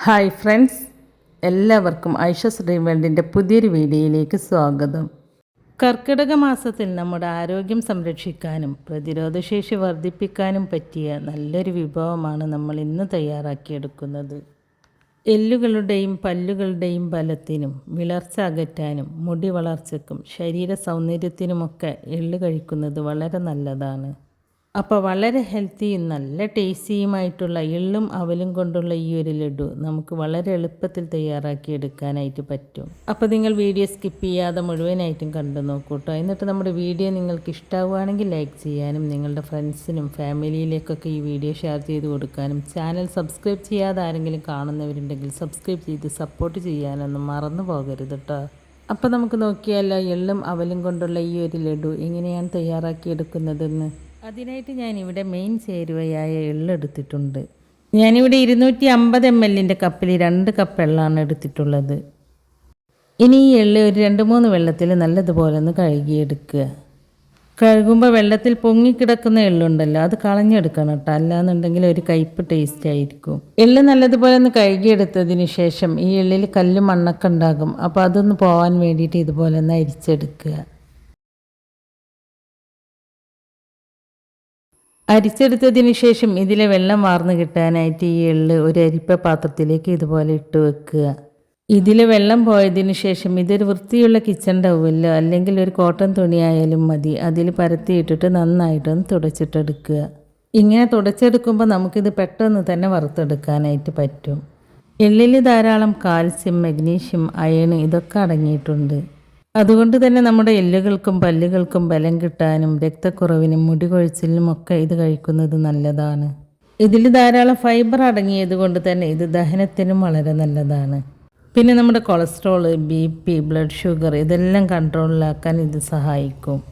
Hi friends, എല്ലാവർക്കും Aisha's dream വേൾഡിൻ്റെ പുതിയൊരു വീഡിയോയിലേക്ക് സ്വാഗതം. കർക്കിടക മാസത്തിൽ നമ്മുടെ ആരോഗ്യം സംരക്ഷിക്കാനും പ്രതിരോധശേഷി വർദ്ധിപ്പിക്കാനും പറ്റിയ നല്ലൊരു വിഭവമാണ് നമ്മൾ ഇന്ന് തയ്യാറാക്കിയെടുക്കുന്നത്. എല്ലുകളുടെയും പല്ലുകളുടെയും ബലത്തിനും വിളർച്ച അകറ്റാനും മുടി വളർച്ചയ്ക്കും ശരീര സൗന്ദര്യത്തിനുമൊക്കെ എള്ള് കഴിക്കുന്നത് വളരെ നല്ലതാണ്. അപ്പോൾ വളരെ ഹെൽത്തിയും നല്ല ടേസ്റ്റിയുമായിട്ടുള്ള എള്ളും അവലും കൊണ്ടുള്ള ഈ ഒരു ലഡു നമുക്ക് വളരെ എളുപ്പത്തിൽ തയ്യാറാക്കി എടുക്കാനായിട്ട് പറ്റും. അപ്പോൾ നിങ്ങൾ വീഡിയോ സ്കിപ്പ് ചെയ്യാതെ മുഴുവനായിട്ടും കണ്ടു നോക്കൂ കേട്ടോ. എന്നിട്ട് നമ്മുടെ വീഡിയോ നിങ്ങൾക്ക് ഇഷ്ടമാവുകയാണെങ്കിൽ ലൈക്ക് ചെയ്യാനും നിങ്ങളുടെ ഫ്രണ്ട്സിനും ഫാമിലിയിലേക്കൊക്കെ ഈ വീഡിയോ ഷെയർ ചെയ്ത് കൊടുക്കാനും ചാനൽ സബ്സ്ക്രൈബ് ചെയ്യാതെ ആരെങ്കിലും കാണുന്നവരുണ്ടെങ്കിൽ സബ്സ്ക്രൈബ് ചെയ്ത് സപ്പോർട്ട് ചെയ്യാനൊന്നും മറന്നു പോകരുത് കേട്ടോ. അപ്പോൾ നമുക്ക് നോക്കിയാലോ എള്ളും അവലും കൊണ്ടുള്ള ഈ ഒരു ലഡു എങ്ങനെയാണ് തയ്യാറാക്കിയെടുക്കുന്നതെന്ന്. അതിനായിട്ട് ഞാനിവിടെ മെയിൻ ചേരുവയായ എള്ളെടുത്തിട്ടുണ്ട്. ഞാനിവിടെ 250 ml കപ്പിൽ 2 കപ്പ് എള്ളാണ് എടുത്തിട്ടുള്ളത്. ഇനി ഈ എള്ള് ഒരു 2-3 വെള്ളത്തിൽ നല്ലതുപോലെ ഒന്ന് കഴുകിയെടുക്കുക. കഴുകുമ്പോൾ വെള്ളത്തിൽ പൊങ്ങിക്കിടക്കുന്ന എള്ളുണ്ടല്ലോ അത് കളഞ്ഞെടുക്കണം കേട്ടോ, അല്ലാന്നുണ്ടെങ്കിൽ ഒരു കയ്പ്പ് ടേസ്റ്റ് ആയിരിക്കും. എള്ള് നല്ലതുപോലെ ഒന്ന് കഴുകിയെടുത്തതിന് ശേഷം ഈ എള്ളിൽ കല്ലും മണ്ണൊക്കെ ഉണ്ടാകും. അപ്പോൾ അതൊന്ന് പോകാൻ വേണ്ടിയിട്ട് ഇതുപോലെ ഒന്ന് അരിച്ചെടുക്കുക. അരിച്ചെടുത്തതിന് ശേഷം ഇതിലെ വെള്ളം വാർന്ന് കിട്ടാനായിട്ട് ഈ എള്ള് ഒരു അരിപ്പ പാത്രത്തിലേക്ക് ഇതുപോലെ ഇട്ട് വെക്കുക. ഇതിലെ വെള്ളം പോയതിന് ശേഷം ഇതൊരു വൃത്തിയുള്ള കിച്ചൺ ടവലിലോ അല്ലെങ്കിൽ ഒരു കോട്ടൺ തുണിയായാലും മതി, അതിൽ പരത്തിയിട്ടിട്ട് നന്നായിട്ടൊന്ന് തുടച്ചിട്ടെടുക്കുക. ഇങ്ങനെ തുടച്ചെടുക്കുമ്പോൾ നമുക്കിത് പെട്ടെന്ന് തന്നെ വറുത്തെടുക്കാനായിട്ട് പറ്റും. എള്ളിൽ ധാരാളം കാൽസ്യം, മഗ്നീഷ്യം, അയൺ ഇതൊക്കെ അടങ്ങിയിട്ടുണ്ട്. അതുകൊണ്ട് തന്നെ നമ്മുടെ എല്ലുകൾക്കും പല്ലുകൾക്കും ബലം കിട്ടാനും രക്തക്കുറവിനും മുടി കൊഴിച്ചിലിനുമൊക്കെ ഇത് കഴിക്കുന്നത് നല്ലതാണ്. ഇതിൽ ധാരാളം ഫൈബർ അടങ്ങിയത് കൊണ്ട് തന്നെ ഇത് ദഹനത്തിനും വളരെ നല്ലതാണ്. പിന്നെ നമ്മുടെ കൊളസ്ട്രോൾ, BP, ബ്ലഡ് ഷുഗർ ഇതെല്ലാം കൺട്രോളിലാക്കാൻ ഇത് സഹായിക്കും.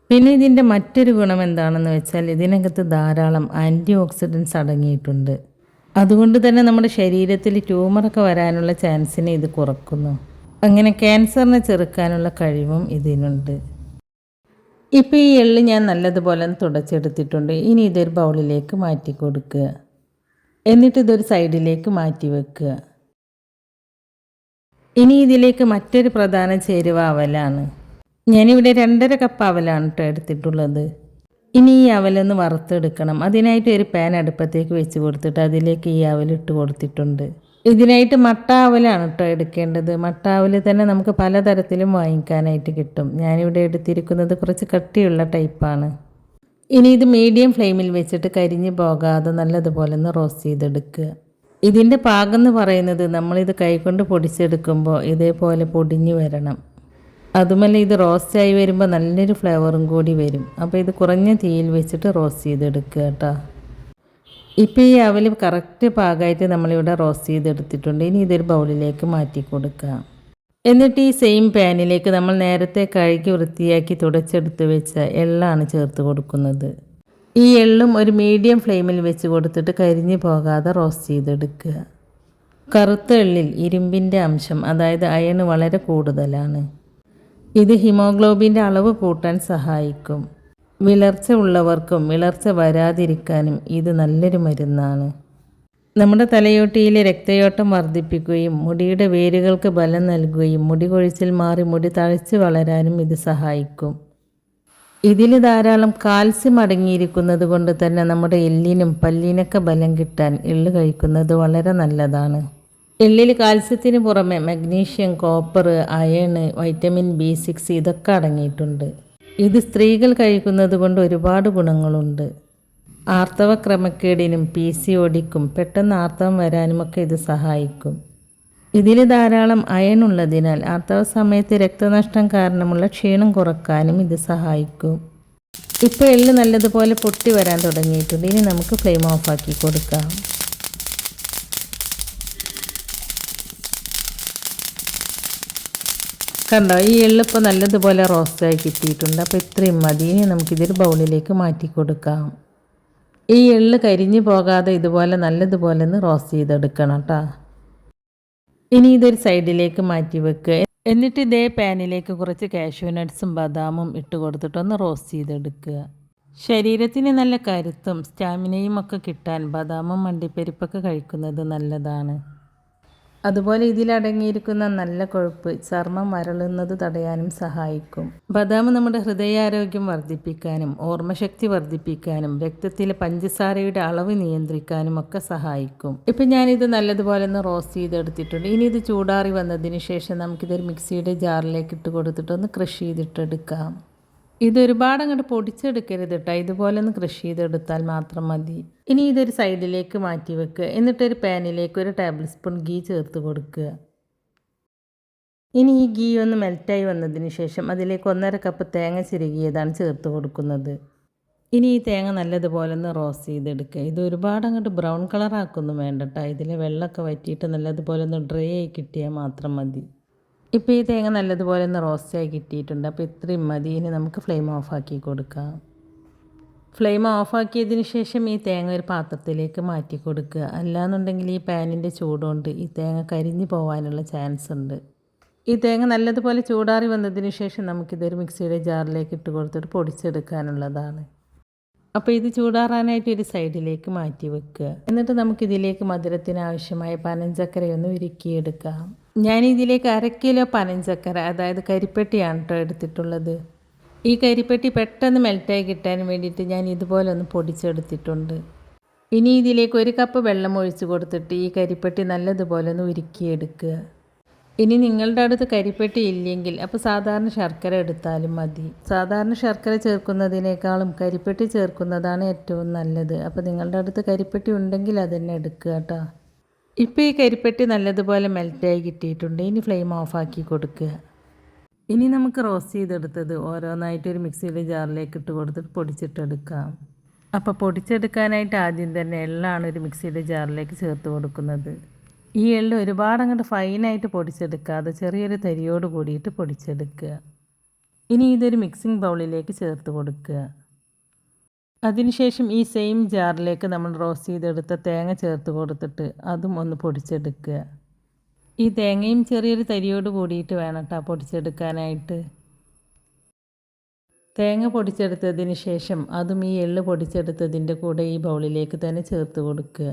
പിന്നെ ഇതിൻ്റെ മറ്റൊരു ഗുണം എന്താണെന്ന് വെച്ചാൽ ഇതിനകത്ത് ധാരാളം ആൻറ്റി ഓക്സിഡൻസ് അടങ്ങിയിട്ടുണ്ട്. അതുകൊണ്ട് തന്നെ നമ്മുടെ ശരീരത്തിൽ ട്യൂമറൊക്കെ വരാനുള്ള ചാൻസിനെ ഇത് കുറക്കുന്നു. അങ്ങനെ ക്യാൻസറിനെ ചെറുക്കാനുള്ള കഴിവും ഇതിനുണ്ട്. ഇപ്പോൾ ഈ എള്ള് ഞാൻ നല്ലതുപോലെ തുടച്ചെടുത്തിട്ടുണ്ട്. ഇനി ഇതൊരു ബൗളിലേക്ക് മാറ്റി കൊടുക്കുക. എന്നിട്ട് ഇതൊരു സൈഡിലേക്ക് മാറ്റി വെക്കുക. ഇനി ഇതിലേക്ക് മറ്റൊരു പ്രധാന ചേരുവ അവലാണ്. ഞാനിവിടെ 2.5 കപ്പ് അവലാണ് കേട്ടോ എടുത്തിട്ടുള്ളത്. ഇനി ഈ അവലൊന്ന് വറുത്തെടുക്കണം. അതിനായിട്ട് ഒരു പാൻ അടുപ്പത്തേക്ക് വെച്ച് കൊടുത്തിട്ട് അതിലേക്ക് ഈ അവലിട്ട് കൊടുത്തിട്ടുണ്ട്. ഇതിനായിട്ട് മട്ട അവലാണ് കേട്ടോ എടുക്കേണ്ടത്. മട്ട അവല് തന്നെ നമുക്ക് പലതരത്തിലും വാങ്ങിക്കാനായിട്ട് കിട്ടും. ഞാനിവിടെ എടുത്തിരിക്കുന്നത് കുറച്ച് കട്ടിയുള്ള ടൈപ്പാണ്. ഇനി ഇത് മീഡിയം ഫ്ലെയിമിൽ വെച്ചിട്ട് കരിഞ്ഞു പോകാതെ നല്ലതുപോലെ ഒന്ന് റോസ്റ്റ് ചെയ്തെടുക്കുക. ഇതിൻ്റെ പാകം എന്ന് പറയുന്നത് നമ്മളിത് കൈകൊണ്ട് പൊടിച്ചെടുക്കുമ്പോൾ ഇതേപോലെ പൊടിഞ്ഞു വരണം. അതുമല്ല ഇത് റോസ്റ്റായി വരുമ്പോൾ നല്ലൊരു ഫ്ലേവറും കൂടി വരും. അപ്പോൾ ഇത് കുറഞ്ഞ തീയിൽ വെച്ചിട്ട് റോസ്റ്റ് ചെയ്തെടുക്കുക കേട്ടോ. ഇപ്പോൾ ഈ അവൽ കറക്റ്റ് പാകമായിട്ട് നമ്മളിവിടെ റോസ്റ്റ് ചെയ്തെടുത്തിട്ടുണ്ട്. ഇനി ഇതൊരു ബൗളിലേക്ക് മാറ്റി കൊടുക്കാം. എന്നിട്ട് ഈ സെയിം പാനിലേക്ക് നമ്മൾ നേരത്തെ കഴുകി വൃത്തിയാക്കി തുടച്ചെടുത്ത് വെച്ച എള്ളാണ് ചേർത്ത് കൊടുക്കുന്നത്. ഈ എള്ളും ഒരു മീഡിയം ഫ്ലെയിമിൽ വെച്ച് കൊടുത്തിട്ട് കരിഞ്ഞു പോകാതെ റോസ്റ്റ് ചെയ്തെടുക്കുക. കറുത്ത എള്ളിൽ ഇരുമ്പിൻ്റെ അംശം അതായത് അയൺ വളരെ കൂടുതലാണ്. ഇത് ഹിമോഗ്ലോബിൻ്റെ അളവ് കൂട്ടാൻ സഹായിക്കും. വിളർച്ച ഉള്ളവർക്കും വിളർച്ച വരാതിരിക്കാനും ഇത് നല്ലൊരു മരുന്നാണ്. നമ്മുടെ തലയോട്ടിയിലെ രക്തയോട്ടം വർദ്ധിപ്പിക്കുകയും മുടിയുടെ വേരുകൾക്ക് ബലം നൽകുകയും മുടി കൊഴിച്ചിൽ മാറി മുടി തഴച്ച് വളരാനും ഇത് സഹായിക്കും. ഇതിൽ ധാരാളം കാൽസ്യം അടങ്ങിയിരിക്കുന്നത് കൊണ്ട് തന്നെ നമ്മുടെ എല്ലിനും പല്ലിനൊക്കെ ബലം കിട്ടാൻ എള്ള് കഴിക്കുന്നത് വളരെ നല്ലതാണ്. എള്ളിൽ കാൽസ്യത്തിന് പുറമെ magnesium, copper, iron, vitamin B6 ഇതൊക്കെ അടങ്ങിയിട്ടുണ്ട്. ഇത് സ്ത്രീകൾ കഴിക്കുന്നത് കൊണ്ട് ഒരുപാട് ഗുണങ്ങളുണ്ട്. ആർത്തവ ക്രമക്കേടിനും PCODക്കും പെട്ടെന്ന് ആർത്തവം വരാനുമൊക്കെ ഇത് സഹായിക്കും. ഇതിൽ ധാരാളം അയൺ ഉള്ളതിനാൽ ആർത്തവ സമയത്ത് രക്തനഷ്ടം കാരണമുള്ള ക്ഷീണം കുറക്കാനും ഇത് സഹായിക്കും. ഇപ്പോൾ എള്ള് നല്ലതുപോലെ പൊട്ടി വരാൻ തുടങ്ങിയിട്ടുണ്ട്. ഇനി നമുക്ക് ഫ്ലെയിം ഓഫാക്കി കൊടുക്കാം. കണ്ടോ, ഈ എള്ളിപ്പോൾ നല്ലതുപോലെ റോസ്റ്റായി കിട്ടിയിട്ടുണ്ട്. അപ്പോൾ ഇത്രയും മതി. ഇനി നമുക്കിതൊരു ബൗളിലേക്ക് മാറ്റി കൊടുക്കാം. ഈ എള്ള് കരിഞ്ഞു പോകാതെ ഇതുപോലെ നല്ലതുപോലെ ഒന്ന് റോസ്റ്റ് ചെയ്തെടുക്കണം കേട്ടോ. ഇനി ഇതൊരു സൈഡിലേക്ക് മാറ്റി വെക്കുക. എന്നിട്ട് ഇതേ പാനിലേക്ക് കുറച്ച് കാഷ്യൂ നട്ട്സും ബദാമും ഇട്ട് കൊടുത്തിട്ടൊന്ന് റോസ്റ്റ് ചെയ്തെടുക്കുക. ശരീരത്തിന് നല്ല കരുത്തും സ്റ്റാമിനയും ഒക്കെ കിട്ടാൻ ബദാമും അണ്ടിപ്പരിപ്പൊക്കെ കഴിക്കുന്നത് നല്ലതാണ്. അതുപോലെ ഇതിലടങ്ങിയിരിക്കുന്ന നല്ല കൊഴുപ്പ് ചർമ്മം വരളുന്നത് തടയാനും സഹായിക്കും. ബദാം നമ്മുടെ ഹൃദയാരോഗ്യം വർദ്ധിപ്പിക്കാനും ഓർമ്മശക്തി വർദ്ധിപ്പിക്കാനും രക്തത്തിലെ പഞ്ചസാരയുടെ അളവ് നിയന്ത്രിക്കാനും ഒക്കെ സഹായിക്കും. ഇപ്പം ഞാനിത് നല്ലതുപോലെ ഒന്ന് റോസ്റ്റ് ചെയ്തെടുത്തിട്ടുണ്ട്. ഇനി ഇത് ചൂടാറി വന്നതിന് ശേഷം നമുക്കിതൊരു മിക്സിയുടെ ജാറിലേക്ക് ഇട്ട് കൊടുത്തിട്ടൊന്ന് ക്രഷ് ചെയ്തിട്ടെടുക്കാം. ഇതൊരുപാട് അങ്ങോട്ട് പൊടിച്ചെടുക്കരുത് കേട്ടോ, ഇതുപോലെ ഒന്ന് ക്രഷ് ചെയ്തെടുത്താൽ മാത്രം മതി. ഇനി ഇതൊരു സൈഡിലേക്ക് മാറ്റി വെക്കുക. എന്നിട്ടൊരു പാനിലേക്ക് 1 ടേബിൾ സ്പൂൺ ഗീ ചേർത്ത് കൊടുക്കുക. ഇനി ഈ ഗീ ഒന്ന് മെൽറ്റായി വന്നതിന് ശേഷം അതിലേക്ക് 1.5 കപ്പ് തേങ്ങ ചിരകിയതാണ് ചേർത്ത് കൊടുക്കുന്നത്. ഇനി ഈ തേങ്ങ നല്ലതുപോലെ ഒന്ന് റോസ്റ്റ് ചെയ്തെടുക്കുക. ഇത് ഒരുപാട് അങ്ങോട്ട് ബ്രൗൺ കളറാക്കൊന്നും വേണ്ട കേട്ടോ, ഇതിലെ വെള്ളമൊക്കെ വറ്റിയിട്ട് നല്ലതുപോലെ ഒന്ന് ഡ്രൈ ആയി കിട്ടിയാൽ മാത്രം മതി. ഇപ്പോൾ ഈ തേങ്ങ നല്ലതുപോലെ ഒന്ന് റോസ്റ്റായി കിട്ടിയിട്ടുണ്ട്. അപ്പോൾ ഇത്രയും മതി. ഇനി നമുക്ക് ഫ്ലെയിം ഓഫാക്കി കൊടുക്കാം. ഫ്ലെയിം ഓഫാക്കിയതിന് ശേഷം ഈ തേങ്ങ ഒരു പാത്രത്തിലേക്ക് മാറ്റി കൊടുക്കുക. അല്ലാന്നുണ്ടെങ്കിൽ ഈ പാനിൻ്റെ ചൂടുകൊണ്ട് ഈ തേങ്ങ കരിഞ്ഞു പോകാനുള്ള ചാൻസ് ഉണ്ട്. ഈ തേങ്ങ നല്ലതുപോലെ ചൂടാറി വന്നതിന് ശേഷം നമുക്കിതൊരു മിക്സിയുടെ ജാറിലേക്ക് ഇട്ട് കൊടുത്തിട്ട് പൊടിച്ചെടുക്കാനുള്ളതാണ്. അപ്പോൾ ഇത് ചൂടാറാനായിട്ട് ഒരു സൈഡിലേക്ക് മാറ്റി വെക്കുക. എന്നിട്ട് നമുക്കിതിലേക്ക് മധുരത്തിന് ആവശ്യമായ പനഞ്ചക്കരയൊന്ന് ഉരുക്കിയെടുക്കാം. ഞാനിതിലേക്ക് 1/2 കിലോ പനഞ്ചക്കര, അതായത് കരിപ്പെട്ടിയാണ് കേട്ടോ എടുത്തിട്ടുള്ളത്. ഈ കരിപ്പെട്ടി പെട്ടെന്ന് മെൽറ്റായി കിട്ടാൻ വേണ്ടിയിട്ട് ഞാൻ ഇതുപോലെ ഒന്ന് പൊടിച്ചെടുത്തിട്ടുണ്ട്. ഇനി ഇതിലേക്ക് 1 കപ്പ് വെള്ളം ഒഴിച്ച് കൊടുത്തിട്ട് ഈ കരിപ്പെട്ടി നല്ലതുപോലെ ഒന്ന് ഉരുക്കിയെടുക്കുക. ഇനി നിങ്ങളുടെ അടുത്ത് കരിപ്പെട്ടി ഇല്ലെങ്കിൽ അപ്പോൾ സാധാരണ ശർക്കര എടുത്താലും മതി. സാധാരണ ശർക്കര ചേർക്കുന്നതിനേക്കാളും കരിപ്പെട്ടി ചേർക്കുന്നതാണ് ഏറ്റവും നല്ലത്. അപ്പോൾ നിങ്ങളുടെ അടുത്ത് കരിപ്പെട്ടി ഉണ്ടെങ്കിൽ അതുതന്നെ എടുക്കുക കേട്ടോ. ഇപ്പോൾ ഈ കരിപ്പെട്ടി നല്ലതുപോലെ മെൽറ്റായി കിട്ടിയിട്ടുണ്ട്. ഇനി ഫ്ലെയിം ഓഫാക്കി കൊടുക്കുക. ഇനി നമുക്ക് റോസ്റ്റ് ചെയ്തെടുത്തത് ഓരോന്നായിട്ട് ഒരു മിക്സിയുടെ ജാറിലേക്ക് ഇട്ട് കൊടുത്തിട്ട് പൊടിച്ചിട്ടെടുക്കാം. അപ്പോൾ പൊടിച്ചെടുക്കാനായിട്ട് ആദ്യം തന്നെ എള്ളാണ് ഒരു മിക്സിയുടെ ജാറിലേക്ക് ചേർത്ത് കൊടുക്കുന്നത്. ഈ എള്ള് ഒരുപാട് അങ്ങോട്ട് ഫൈനായിട്ട് പൊടിച്ചെടുക്കാതെ ചെറിയൊരു തരിയോട് കൂടിയിട്ട് പൊടിച്ചെടുക്കുക. ഇനി ഇതൊരു മിക്സിംഗ് ബൗളിലേക്ക് ചേർത്ത് കൊടുക്കുക. അതിനുശേഷം ഈ സെയിം ജാറിലേക്ക് നമ്മൾ റോസ്റ്റ് ചെയ്തെടുത്ത തേങ്ങ ചേർത്ത് കൊടുത്തിട്ട് അതും ഒന്ന് പൊടിച്ചെടുക്കുക. ഈ തേങ്ങയും ചെറിയൊരു തരിയോട് കൂടിയിട്ട് വേണം കേട്ടോ പൊടിച്ചെടുക്കാനായിട്ട്. തേങ്ങ പൊടിച്ചെടുത്തതിന് ശേഷം അതും ഈ എള്ള് പൊടിച്ചെടുത്തതിൻ്റെ കൂടെ ഈ ബൗളിലേക്ക് തന്നെ ചേർത്ത് കൊടുക്കുക.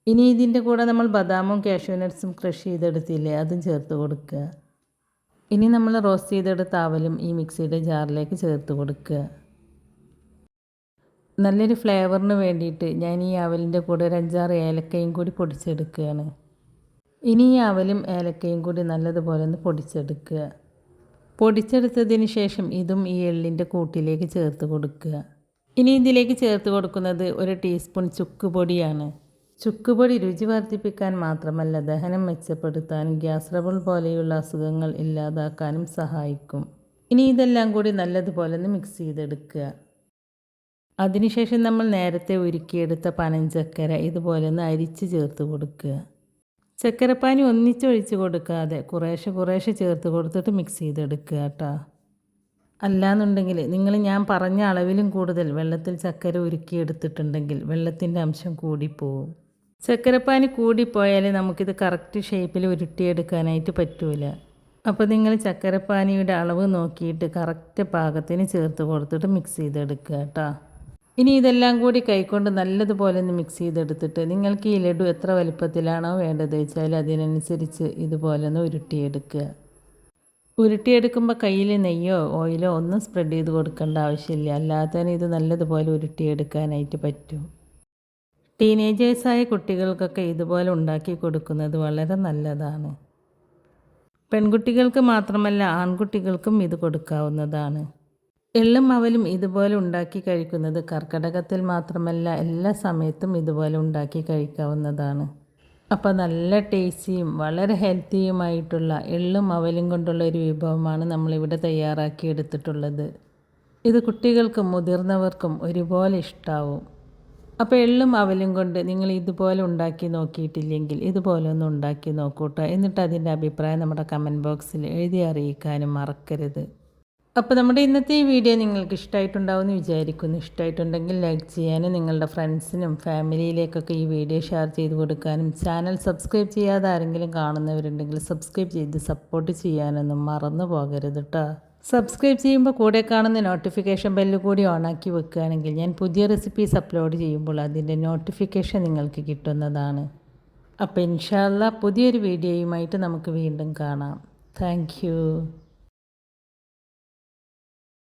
ഇനി ഇതിൻ്റെ കൂടെ നമ്മൾ ബദാമും കാഷ്യൂ നട്ട്സും ക്രഷ് ചെയ്തെടുത്തില്ലേ, അതും ചേർത്ത് കൊടുക്കുക. ഇനി നമ്മൾ റോസ്റ്റ് ചെയ്തെടുത്ത അവലും ഈ മിക്സിയുടെ ജാറിലേക്ക് ചേർത്ത് കൊടുക്കുക. നല്ലൊരു ഫ്ലേവറിന് വേണ്ടിയിട്ട് ഞാൻ ഈ അവലിൻ്റെ കൂടെ ഒരു 5-6 ഏലക്കയും കൂടി പൊടിച്ചെടുക്കുകയാണ്. ഇനി ഈ അവലും ഏലക്കയും കൂടി നല്ലതുപോലെ ഒന്ന് പൊടിച്ചെടുക്കുക. പൊടിച്ചെടുത്തതിന് ശേഷം ഇതും ഈ എള്ളിൻ്റെ കൂട്ടിലേക്ക് ചേർത്ത് കൊടുക്കുക. ഇനി ഇതിലേക്ക് ചേർത്ത് കൊടുക്കുന്നത് 1 ടീസ്പൂൺ ചുക്ക് പൊടിയാണ്. ചുക്കുപൊടി രുചി വർദ്ധിപ്പിക്കാൻ മാത്രമല്ല ദഹനം മെച്ചപ്പെടുത്താനും ഗ്യാസ് ട്രബിൾ പോലെയുള്ള അസുഖങ്ങൾ ഇല്ലാതാക്കാനും സഹായിക്കും. ഇനി ഇതെല്ലാം കൂടി നല്ലതുപോലെ ഒന്ന് മിക്സ് ചെയ്തെടുക്കുക. അതിനുശേഷം നമ്മൾ നേരത്തെ ഉരുക്കിയെടുത്ത പനഞ്ചക്കര ഇതുപോലെ ഒന്ന് അരിച്ച് ചേർത്ത് കൊടുക്കുക. ചക്കരപ്പാനി ഒന്നിച്ചൊഴിച്ച് കൊടുക്കാതെ കുറേശ്ശെ ചേർത്ത് കൊടുത്തിട്ട് മിക്സ് ചെയ്തെടുക്കുക കേട്ടോ. അല്ലാന്നുണ്ടെങ്കിൽ നിങ്ങൾ ഞാൻ പറഞ്ഞ അളവിലും കൂടുതൽ വെള്ളത്തിൽ ചക്കര ഉരുക്കിയെടുത്തിട്ടുണ്ടെങ്കിൽ വെള്ളത്തിൻ്റെ അംശം കൂടിപ്പോവും. ചക്കരപ്പാനി കൂടിപ്പോയാൽ നമുക്കിത് കറക്റ്റ് ഷേപ്പിൽ ഉരുട്ടിയെടുക്കാനായിട്ട് പറ്റൂല. അപ്പോൾ നിങ്ങൾ ചക്കരപ്പാനിയുടെ അളവ് നോക്കിയിട്ട് കറക്റ്റ് പാകത്തിന് ചേർത്ത് കൊടുത്തിട്ട് മിക്സ് ചെയ്തെടുക്കുക കേട്ടോ. ഇനി ഇതെല്ലാം കൂടി കൈകൊണ്ട് നല്ലതുപോലെ ഒന്ന് മിക്സ് ചെയ്തെടുത്തിട്ട് നിങ്ങൾക്ക് ഈ ലഡു എത്ര വലുപ്പത്തിലാണോ വേണ്ടത് വെച്ചാൽ അതിനനുസരിച്ച് ഇതുപോലെ ഒന്ന് ഉരുട്ടിയെടുക്കുക. ഉരുട്ടിയെടുക്കുമ്പോൾ കയ്യിൽ നെയ്യോ ഓയിലോ ഒന്നും സ്പ്രെഡ് ചെയ്ത് കൊടുക്കേണ്ട ആവശ്യമില്ല. അല്ലാതെ തന്നെ ഇത് നല്ലതുപോലെ ഉരുട്ടിയെടുക്കാനായിട്ട് പറ്റും. ടീനേജേഴ്സായ കുട്ടികൾക്കൊക്കെ ഇതുപോലെ ഉണ്ടാക്കി കൊടുക്കുന്നത് വളരെ നല്ലതാണ്. പെൺകുട്ടികൾക്ക് മാത്രമല്ല ആൺകുട്ടികൾക്കും ഇത് കൊടുക്കാവുന്നതാണ്. എള്ളും അവലും ഇതുപോലെ ഉണ്ടാക്കി കഴിക്കുന്നത് കർക്കിടകത്തിൽ മാത്രമല്ല എല്ലാ സമയത്തും ഇതുപോലെ ഉണ്ടാക്കി കഴിക്കാവുന്നതാണ്. അപ്പോൾ നല്ല ടേസ്റ്റിയും വളരെ ഹെൽത്തിയുമായിട്ടുള്ള എള്ളും അവലും കൊണ്ടുള്ള ഒരു വിഭവമാണ് നമ്മളിവിടെ തയ്യാറാക്കി എടുത്തിട്ടുള്ളത്. ഇത് കുട്ടികൾക്കും മുതിർന്നവർക്കും ഒരുപോലെ ഇഷ്ടാവും. അപ്പോൾ എള്ളും അവലും കൊണ്ട് നിങ്ങൾ ഇതുപോലെ ഉണ്ടാക്കി നോക്കിയിട്ടില്ലെങ്കിൽ ഇതുപോലെ ഒന്ന് ഉണ്ടാക്കി നോക്കൂട്ടോ. എന്നിട്ട് അതിൻ്റെ അഭിപ്രായം നമ്മുടെ കമൻറ്റ് ബോക്സിൽ എഴുതി അറിയിക്കാനും മറക്കരുത്. അപ്പോൾ നമ്മുടെ ഇന്നത്തെ ഈ വീഡിയോ നിങ്ങൾക്ക് ഇഷ്ടമായിട്ടുണ്ടാവുമെന്ന് വിചാരിക്കുന്നു. ഇഷ്ടമായിട്ടുണ്ടെങ്കിൽ ലൈക്ക് ചെയ്യാനും നിങ്ങളുടെ ഫ്രണ്ട്സിനും ഫാമിലിയിലേക്കൊക്കെ ഈ വീഡിയോ ഷെയർ ചെയ്ത് കൊടുക്കാനും ചാനൽ സബ്സ്ക്രൈബ് ചെയ്യാതെ ആരെങ്കിലും കാണുന്നവരുണ്ടെങ്കിൽ സബ്സ്ക്രൈബ് ചെയ്ത് സപ്പോർട്ട് ചെയ്യാനൊന്നും മറന്നു പോകരുത് കേട്ടോ. സബ്സ്ക്രൈബ് ചെയ്യുമ്പോൾ കൂടെ കാണുന്ന നോട്ടിഫിക്കേഷൻ ബെല്ല് കൂടി ഓണാക്കി വെക്കുകയാണെങ്കിൽ ഞാൻ പുതിയ റെസിപ്പീസ് അപ്ലോഡ് ചെയ്യുമ്പോൾ അതിൻ്റെ നോട്ടിഫിക്കേഷൻ നിങ്ങൾക്ക് കിട്ടുന്നതാണ്. അപ്പോൾ ഇൻഷാ അല്ലാ പുതിയൊരു വീഡിയോയുമായിട്ട് നമുക്ക് വീണ്ടും കാണാം. താങ്ക്